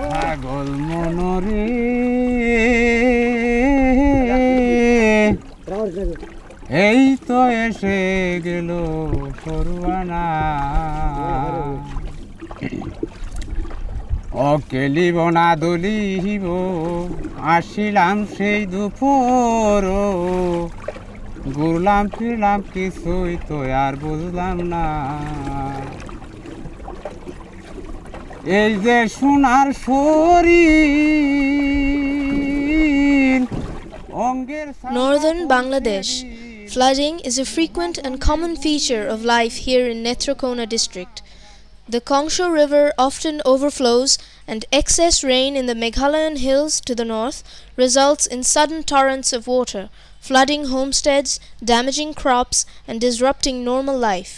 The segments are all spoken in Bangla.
পাগল মনরে এই তো এসে গেল সরুয়ানা অকেলিব না দলিব আসিলাম সেই দুপুর ঘুরলাম ফিরলাম কিছুই তো আর বুঝলাম না এই যে সোনার শরীর অঙ্গের Northern Bangladesh. Flooding is a frequent and common feature of life here in Netrakona district. The Kongsho River often overflows, and excess rain in the Meghalayan hills to the north results in sudden torrents of water, flooding homesteads, damaging crops, and disrupting normal life.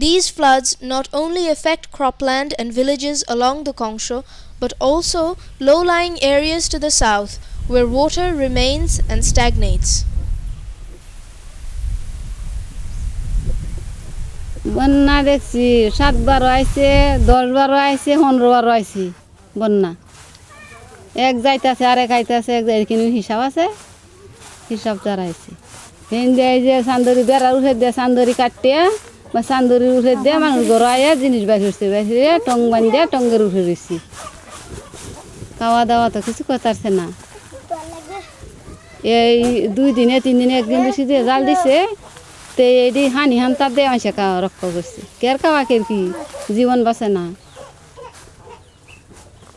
These floods not only affect cropland and villages along the Kongsho, but also low-lying areas to the south, where water remains and stagnates. বন্যা দেখছি 7-12 আইছে 10-12 আইছে 15-12 আইছে বন্যা এক যাইতাছে আরেক আইতাছে এক যাই কিন্তু হিসাব আছে হিসাব চারাইছে এই যে সান্দরি বেড়া উঠে দিয়ে সান্দরি কাটিয়া বা সান্দরি উঠে দিয়ে মানুষ গড়াইয়া জিনিস বাইরে উঠছে বাইরে টং বান্ধিয়া টঙ্গের উঠে রয়েছি খাওয়া দাওয়া তো কিছু করতেছে না এই 2 দিনে 3 দিনে একদিন বেশি দিয়ে জাল দিছে তে এডি হানি হান্তা দিয়ে মাসে খাওয়া রক্ষা করছে কের খাওয়া কের কি জীবন বাঁচে না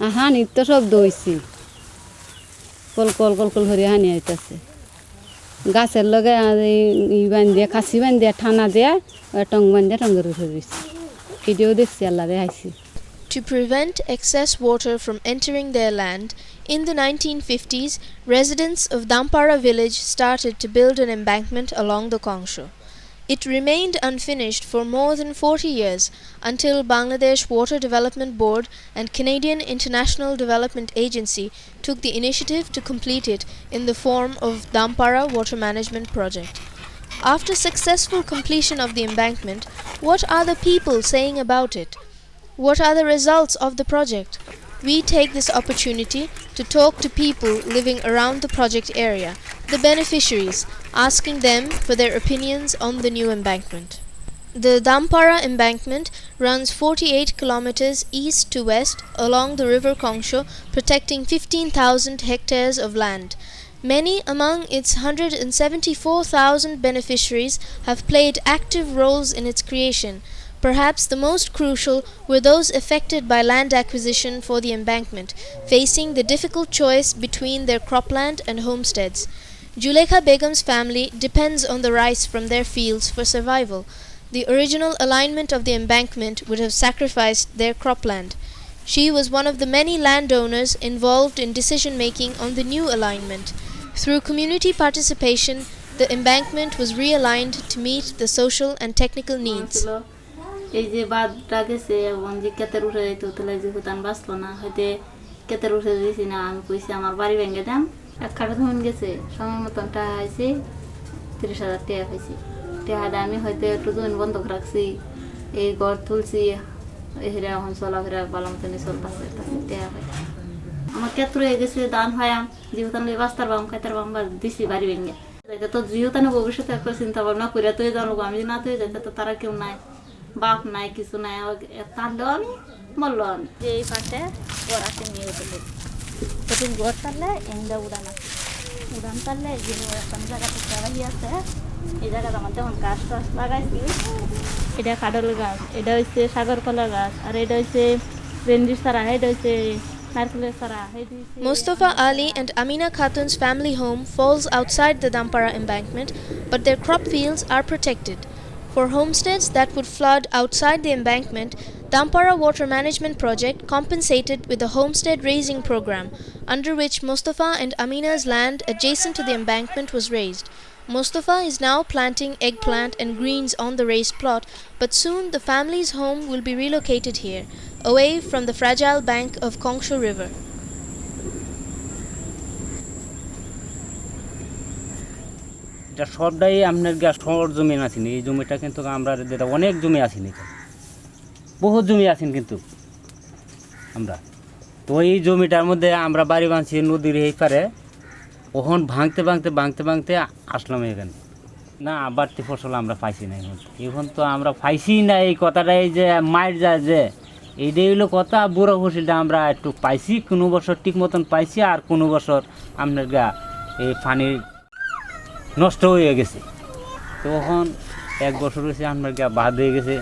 আর হানি তো শব্দ হয়েছে কল কল কল কল করে হানি আইতেছে গাছের লগে বান্ধিয়া খাসি বান্ধিয়া ঠানা দিয়া টং বান্ধিয়া টঙ্গের উঠে দিচ্ছে ভিডিও দেখছি আল্লাহ দেখাইছি To prevent excess water from entering their land, in the 1950s, residents of Dampara village started to build an embankment along the Kongsho. It remained unfinished for more than 40 years until Bangladesh Water Development Board and Canadian International Development Agency took the initiative to complete it in the form of Dampara Water Management Project. After successful completion of the embankment, what are the people saying about it? What are the results of the project? We take this opportunity to talk to people living around the project area, the beneficiaries, asking them for their opinions on the new embankment. The Dampara embankment runs 48 kilometers east to west along the river Kongsho, protecting 15,000 hectares of land. Many among its 174,000 beneficiaries have played active roles in its creation. Perhaps the most crucial were those affected by land acquisition for the embankment, facing the difficult choice between their cropland and homesteads. Julekha Begum's family depends on the rice from their fields for survival. The original alignment of the embankment would have sacrificed their cropland. She was one of the many landowners involved in decision-making on the new alignment. Through community participation, the embankment was realigned to meet the social and technical needs. এই যে বাদটা গেছে এবং যে কেতের উঠে যেত তাহলে যে হুতান বাঁচলো না হয়তো কেতের উঠে দিয়েছি না আমি কইছি আমার বাড়ি ভেঙে দাম এক খাটা ধন গেছে সময় মতন টাকা হয়েছে 30,000 টাকা হয়েছে টাকাটা আমি হয়তো একটু জমি বন্ধক রাখছি এই ঘর তুলছি এরা এখন চলাফেরা ভালো মতন চলতেছে টাকা হয়েছে আমার কেত রয়ে গেছে দান হয়াম যে হুতান বাঁচতার বাম খাইতার বাম বা দিছি বাড়ি ভেঙে তো জিহুতানে ভবিষ্যতে একটা চিন্তা ভাবনা করে তুই জানবো আমি না তুই যাইতে তো তারা কেউ নাই বাপ নাই কিছু নাই তাহলেও আমি বললো আমি যে এই পাশে ঘর আসে নিয়ে যেতে প্রতিদিন ঘর তাহলে এমনি উড়ান তাহলে যে একটা জায়গা থেকে লাগাই আছে এই জায়গাটা আমার যেমন গাছ টাছ লাগাইছি এটা কাডল গাছ এটা হচ্ছে সাগর কলা গাছ আর এটা হচ্ছে ভেন্ডির চারা এটা হচ্ছে নারকেলের চারা। Mustafa Ali and Amina Khatun's family home falls outside the Dampara embankment, but their crop fields are protected. For homesteads that would flood outside the embankment, Dampara Water Management Project compensated with a homestead raising program, under which Mustafa and Amina's land adjacent to the embankment was raised. Mustafa is now planting eggplant and greens on the raised plot, but soon the family's home will be relocated here, away from the fragile bank of Kongsho River. এটা সবটাই আপনার শহর জমি আছেন, এই জমিটা কিন্তু আমরা যেটা অনেক জমি আছেন, এটা বহুত জমি আছেন কিন্তু আমরা তো এই জমিটার মধ্যে আমরা বাড়ি বাঁধছি নদীর এই পারে, ওখান ভাঙতে ভাঙতে ভাঙতে ভাঙতে আসলাম এখানে। না বাড়তি ফসল আমরা পাইছি না এখন তো আমরা পাইছি না, এই কথাটাই যে মায়ের যায় যে এইটাই হলো কথা। বুড়ো ফসলটা আমরা একটু পাইছি, কোনো বছর ঠিক মতন পাইছি, আর কোনো বছর আপনার এই পানির নষ্ট হয়ে গেছে। তখন এক বছর হয়েছে আপনার বাঁধ হয়ে গেছে,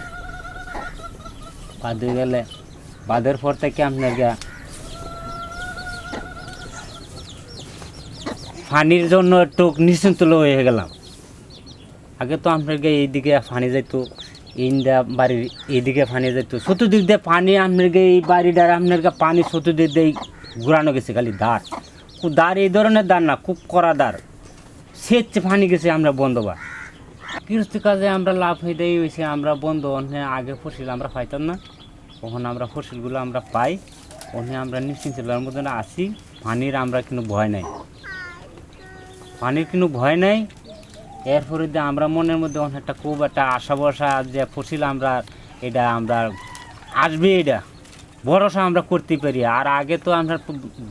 বাঁধ হয়ে গেলে বাঁধের পর থেকে আপনার পানির জন্য একটু নিশ্চিন্ত হয়ে গেলাম। আগে তো আপনার এইদিকে পানি যেত, ইন্দা বাড়ির এইদিকে পানি যেত, চতুর্দিক দিয়ে পানি আপনার এই বাড়িটার আপনার পানি চতুর্দিক দিয়ে ঘুরানো গেছে, খালি দাঁড় খুব দাঁড়, এই ধরনের দাঁড় না, খুব কড়া দাঁড়, সেচে পানি গেছে আমরা বন্ধ বা গৃহস্থী কাজে আমরা লাভ হয়ে দেয় হয়েছে। আমরা বন্ধ আগে ফসল আমরা পাইতাম না, ওখানে আমরা ফসলগুলো আমরা পাই, ওখানে আমরা নিশ্চিন্তের মধ্যে আসি। পানির আমরা কোনো ভয় নাই, পানির কোনো ভয় নাই। এরপরে আমরা মনের মধ্যে অনেকটা খুব একটা আশা ভরসা যে ফসল আমরা এটা আমরা আসবে, এটা ভরসা আমরা করতে পারি। আর আগে তো আমরা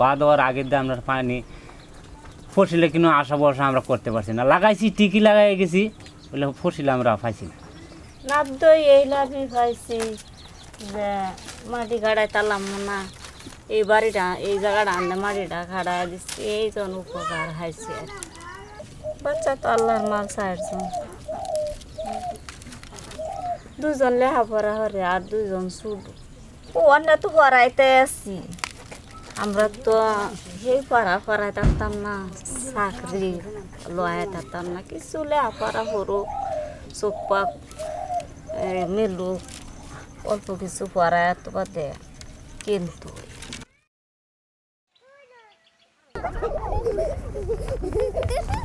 বাদ হওয়ার আগের দিয়ে আমরা পানি ফসলে কিন্তু আশা ভরসা আমরা করতে পারছি না, লাগাইছি ঠিকই লাগাই গেছি, বলে ফসল আমরা পাইছি না। লাভ তো এই লাভই পাইছি যে মাটি গাড়াই তালাম না, এই বাড়িটা এই জায়গাটা আনলে মাটিটা খাড়া দিচ্ছি, এই জন উপকার হয়েছে। আর বাচ্চা তো আল্লাহর মাল চারজন, দুজন লেখাপড়া হরে আর দুজন শুধু ও অন্য তো পড়াইতে আসছি। আমরা তো সেই পড়াই থাকতাম না, চাকরি লয়ে থাকতাম না, কিছু লেখাপড়া হরু চোখ পাক মেলুক অল্প কিছু পড়ায় তো বাদে। কিন্তু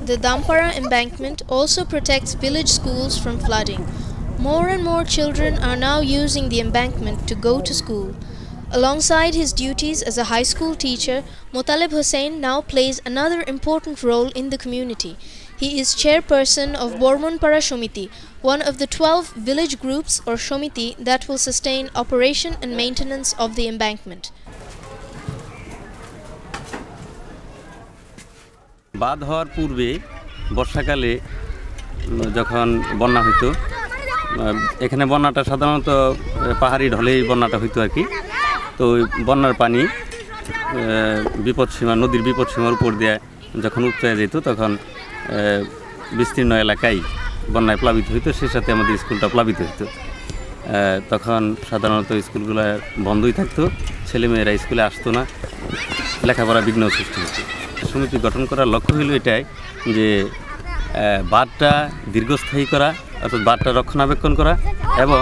The Dampara embankment also protects village schools from flooding. More and more children are now using the embankment to go to school. Alongside his duties as a high school teacher, Muttalib Hussain now plays another important role in the community. He is chairperson of Bormonpara Shomiti, one of the 12 village groups or Shomiti that will sustain operation and maintenance of the embankment. বাঁধ হওয়ার পূর্বে বর্ষাকালে যখন বন্যা হইতো, এখানে বন্যাটা সাধারণত পাহাড়ি ঢলেই বন্যাটা হইতো আর কি। তো বন্যার পানি বিপদসীমা, নদীর বিপদসীমার উপর দিয়ে যখন উপচে যেত, তখন বিস্তীর্ণ এলাকায় বন্যায় প্লাবিত হইতো, সে সাথে আমাদের স্কুলটা প্লাবিত হইতো। তখন সাধারণত স্কুলগুলো বন্ধই থাকতো, ছেলেমেয়েরা স্কুলে আসতো না, লেখাপড়া বিঘ্ন সৃষ্টি হতো। সমিতি গঠন করার লক্ষ্য হলো এটাই যে বাঁধটা দীর্ঘস্থায়ী করা, অর্থাৎ বাঁধটা রক্ষণাবেক্ষণ করা, এবং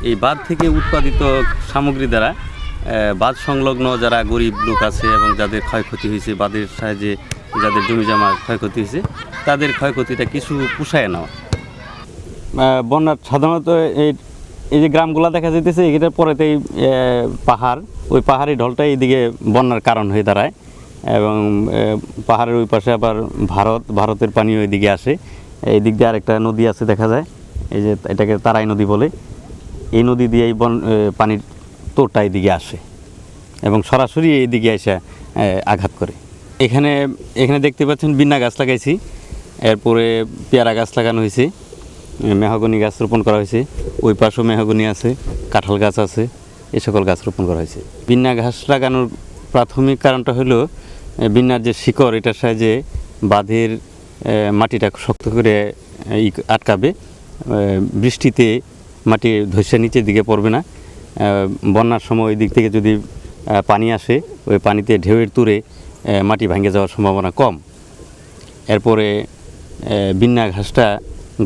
এই বাঁধ থেকে উৎপাদিত সামগ্রী দ্বারা বাঁধ সংলগ্ন যারা গরিব লোক আছে এবং যাদের ক্ষয়ক্ষতি হয়েছে, বাঁধের সাহায্যে যাদের জমিজমা ক্ষয়ক্ষতি হয়েছে, তাদের ক্ষয়ক্ষতিটা কিছু পুষায় নেওয়া। বন্যার সাধারণত এই যে গ্রামগুলো দেখা যেতেছে, এটার পরেতেই পাহাড়, ওই পাহাড়ি ঢলটা এইদিকে বন্যার কারণ হয়ে দাঁড়ায়, এবং পাহাড়ের ওই পাশে আবার ভারতের পানি ওইদিকে আসে। এই দিক দিয়ে আরেকটা নদী আছে দেখা যায়, এই যে এটাকে তারাই নদী বলে, এই নদী দিয়ে এই পানির তোরটা এইদিকে আসে এবং সরাসরি এইদিকে এসে আঘাত করে। এখানে দেখতে পাচ্ছেন বিন্না গাছ লাগাইছি, এরপরে পেয়ারা গাছ লাগানো হয়েছে, মেহগনি গাছ রোপণ করা হয়েছে, ওই পাশেও মেহগনি আছে, কাঁঠাল গাছ আছে, এই সকল গাছ রোপণ করা হয়েছে। বিন্না ঘাস লাগানোর প্রাথমিক কারণটা হলো বিন্নার যে শিকড়, এটার সাহায্যে বাঁধের মাটিটা শক্ত করে আটকাবে, বৃষ্টিতে মাটি ধসে নিচের দিকে পড়বে না। বন্যার সময় ওই দিক থেকে যদি পানি আসে, ওই পানিতে ঢেউয়ের তুরে মাটি ভেঙে যাওয়ার সম্ভাবনা কম। এরপরে বিন্না ঘাসটা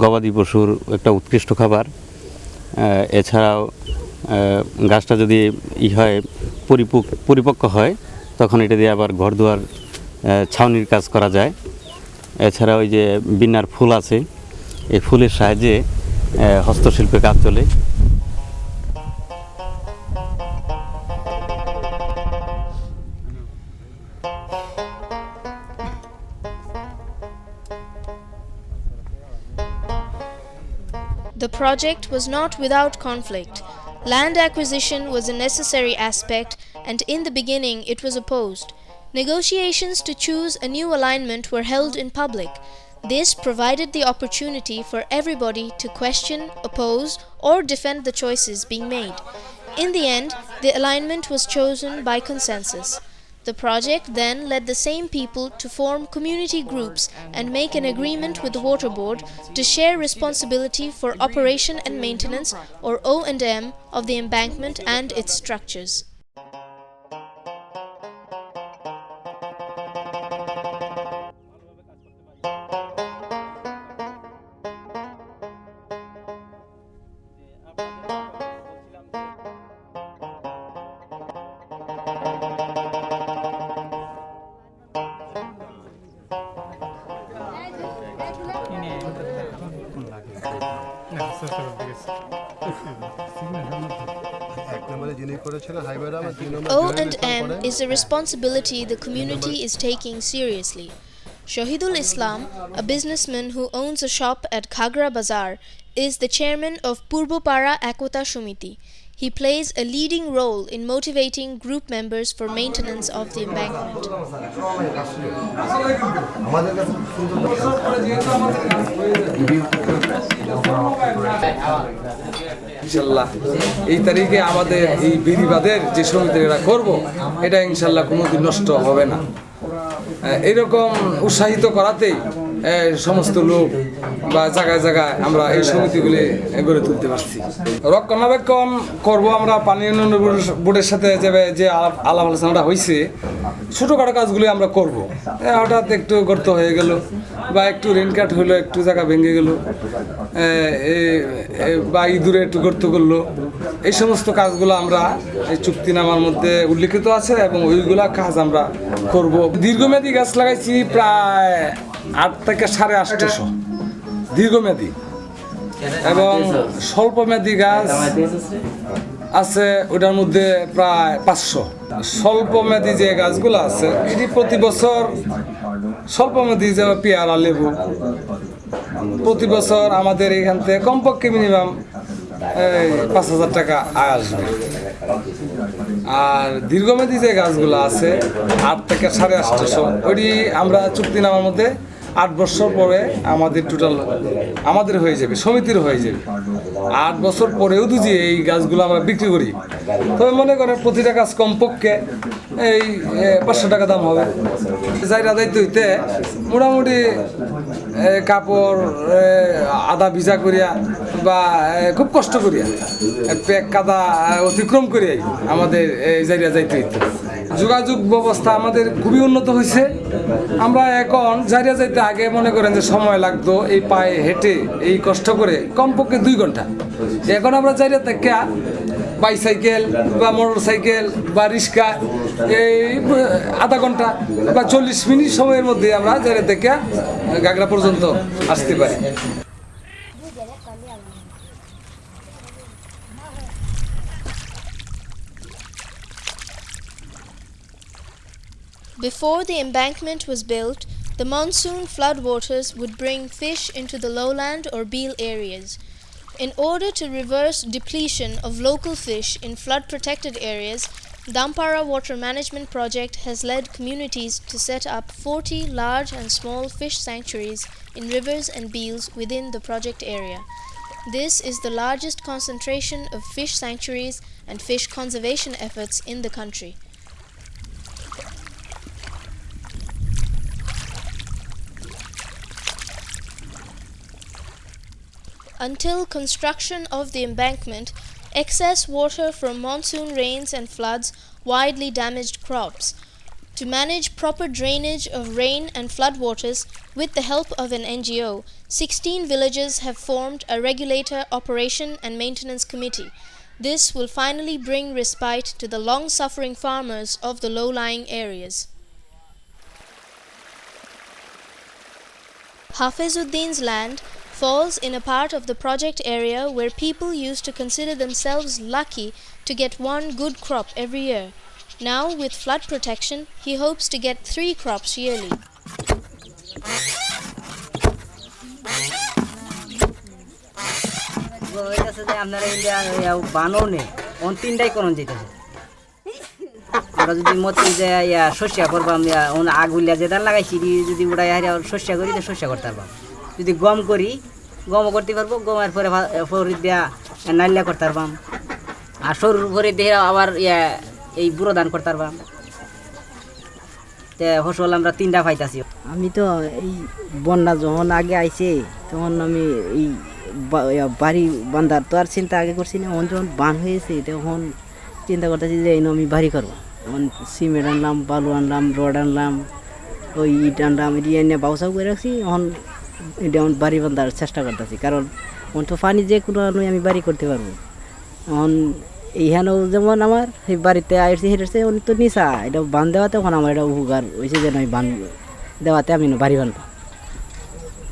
গবাদি পশুর একটা উৎকৃষ্ট খাবার, এছাড়াও গাছটা যদি হয় পরিপক্ক হয় তখন এটা দিয়ে আবার ঘরদুয়ার ছাউনির কাজ করা যায়। এছাড়া ওই যে বিন্যার ফুল আছে, এই ফুলের সাহায্যে হস্তশিল্পে কাজ চলে। The project was not without conflict. Land acquisition was a necessary aspect, and in the beginning it was opposed. Negotiations to choose a new alignment were held in public. This provided the opportunity for everybody to question, oppose, or defend the choices being made. In the end, the alignment was chosen by consensus. The project then led the same people to form community groups and make an agreement with the water board to share responsibility for operation and maintenance, or O&M, of the embankment and its structures. O&M is a responsibility the community is taking seriously. Shahidul Islam, a businessman who owns a shop at Khagra Bazaar, is the chairman of Purbopara Ekota Shumiti. He plays a leading role in motivating group members for maintenance of the embankment. ইনশাল্লাহ এই তারিখে আমাদের এই বেড়িবাঁধের যে সমিতিরা করব এটা ইনশাল্লাহ কোনোদিন নষ্ট হবে না। এরকম উৎসাহিত করাতেই সমস্ত লোক বা জায়গায় জায়গায় আমরা এই সমিতিগুলি গড়ে তুলতে পারছি। রক্ষণাবেক্ষণ করব আমরা পানি উন্নয়ন বোর্ডের সাথে যে আলাপ আলোচনাটা হয়েছে, ছোটোখাটো কাজগুলি আমরা করব। হঠাৎ একটু গর্ত হয়ে গেল বা একটু রেনকাট হলো, একটু জায়গা ভেঙে গেল বা ইঁদুরে একটু গর্ত করলো, এই সমস্ত কাজগুলো আমরা এই চুক্তিনামার মধ্যে উল্লিখিত আছে এবং ওইগুলা কাজ আমরা করব। দীর্ঘমেয়াদী গাছ লাগাইছি প্রায় 8 থেকে 850 দীর্ঘমেয়াদী, এবং স্বল্পমেয়াদী গাছ আছে ওটার মধ্যে প্রায় 500। স্বল্পমেয়াদী যে গাছগুলো আছে এটি প্রতি বছর স্বল্পমেয়াদী যে পেয়ারা লেবু প্রতি বছর আমাদের এখান থেকে কমপক্ষে মিনিমাম 5,000 টাকা আয় আসবে। আর দীর্ঘমেয়াদী যে গাছগুলো আছে 8 থেকে 850, ওইটি আমরা চুক্তিনামার মধ্যে 8 বছর পরে আমাদের টোটাল আমাদের হয়ে যাবে, সমিতির হয়ে যাবে। 8 বছর পরেও যদি এই গাছগুলো আমরা বিক্রি করি তবে মনে করেন প্রতিটা গাছ কমপক্ষে এই 500 টাকা দাম হবে। যাইরা যাইতে হইতে মোটামুটি কাপড় আদা ভিজা করিয়া বা খুব কষ্ট করিয়া পেক কাদা অতিক্রম করিয়াই আমাদের যাইরা যাইতে হইতে। যোগাযোগ ব্যবস্থা আমাদের খুবই উন্নত হয়েছে। আমরা এখন যাইরা যাইতে আগে মনে করেন যে সময় লাগতো এই পায়ে হেঁটে এই কষ্ট করে কমপক্ষে 2 ঘন্টা, এখন আমরা যাইরা থেকে বাইসাইকেল বা মোটর সাইকেল বা রিক্সা এই আধা ঘন্টা বা 40 মিনিট সময়ের মধ্যে আমরা যাইরা থেকে গাগড়া পর্যন্ত আসতে পারি। Before the embankment was built, the monsoon floodwaters would bring fish into the lowland or beel areas. In order to reverse depletion of local fish in flood-protected areas, Dampara Water Management Project has led communities to set up 40 large and small fish sanctuaries in rivers and beels within the project area. This is the largest concentration of fish sanctuaries and fish conservation efforts in the country. Until construction of the embankment, excess water from monsoon rains and floods widely damaged crops. To manage proper drainage of rain and floodwaters, with the help of an NGO, 16 villages have formed a regulator operation and maintenance committee. This will finally bring respite to the long-suffering farmers of the low-lying areas. Hafizuddin's land falls in a part of the project area where people used to consider themselves lucky to get one good crop every year. Now, with flood protection, he hopes to get 3 crops yearly. আমরা যদি মতে যে শস্য করবাম আগুলিয়া যেটা লাগাইছি যদি উড়াই হারিয়া শস্য করি তো শস্য করতে পারবাম যদি গম করি গমও করতে পারবো গমের পরে ফরি দিয়া নাইলা করতে পারবাম আর সরুর পরে দিয়ে আবার এই বুড়ো ধান করতে পারবাম তে ফসল আমরা 3টা পাইতাছি আমি তো এই বন্যা যখন আগে আইছে তখন আমি এই বাড়ি বান্ধার তো আর চিন্তা আগে করছি না যখন বান হয়েছে তখন চিন্তা করতেছি যে এই আমি বাড়ি করবো এখন সিমেন্ট আনলাম বালু আনলাম রড আনলাম ওই ইট আনলাম এটি নিয়ে বাউসাও করে রাখছি এখন এটা এখন বাড়ি বান্ধার চেষ্টা করতেছি কারণ এখন তো পানি যে কোনো আমি বাড়ি করতে পারবো এখন এইখানেও যেমন আমার সেই বাড়িতে আসছে হেঁটেছে উনি তো নিশা এটা বান দেওয়াতে এখন আমার এটা উপকার হয়েছে যে আমি বান দেওয়াতে আমি বাড়ি বানলাম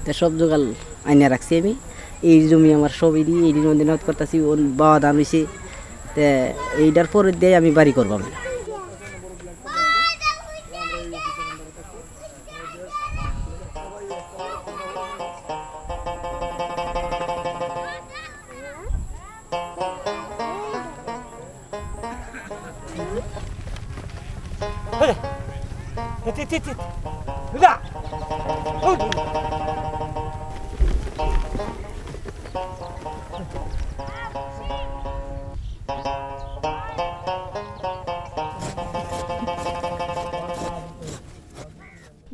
তো সব জোগাল আইনা রাখছি আমি এই জমি আমার সব এই দিন করতেছি বাবা ধান হয়েছে তো এইটার পরে দিয়ে আমি বাড়ি করবো আমি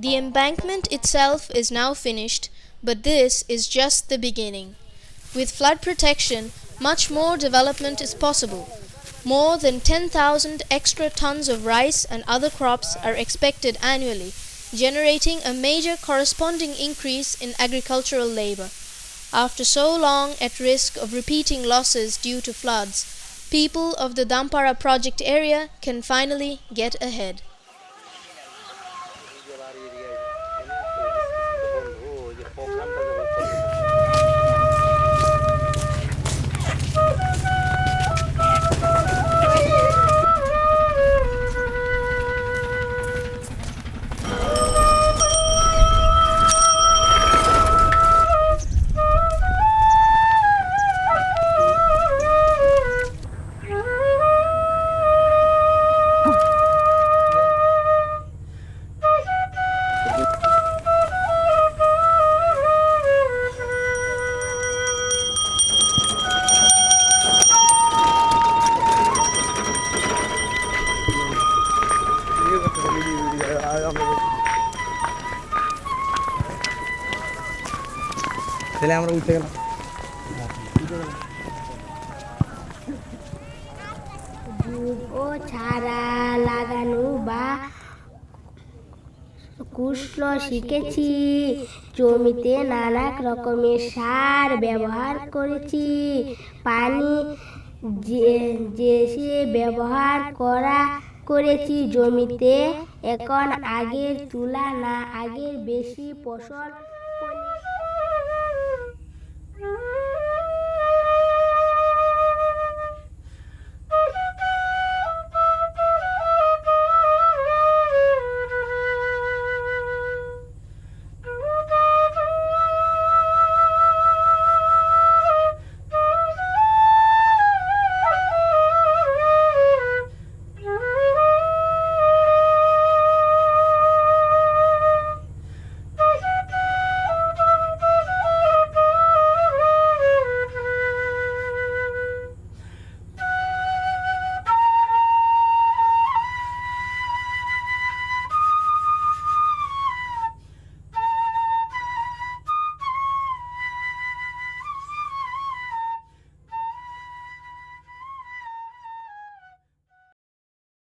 The embankment itself is now finished, but this is just the beginning. With flood protection, much more development is possible. More than 10,000 extra tons of rice and other crops are expected annually, generating a major corresponding increase in agricultural labor. After so long at risk of repeating losses due to floods, people of the Dampara project area can finally get ahead. তাহলে আমরা উঠে গেলাম ও ছাড়া লাগানো বা কুশল শিখেছি জমিতে নানা রকমের সার ব্যবহার করেছি পানি যে ব্যবহার করেছি জমিতে এখন আগের তুলনায় আগের বেশি ফসল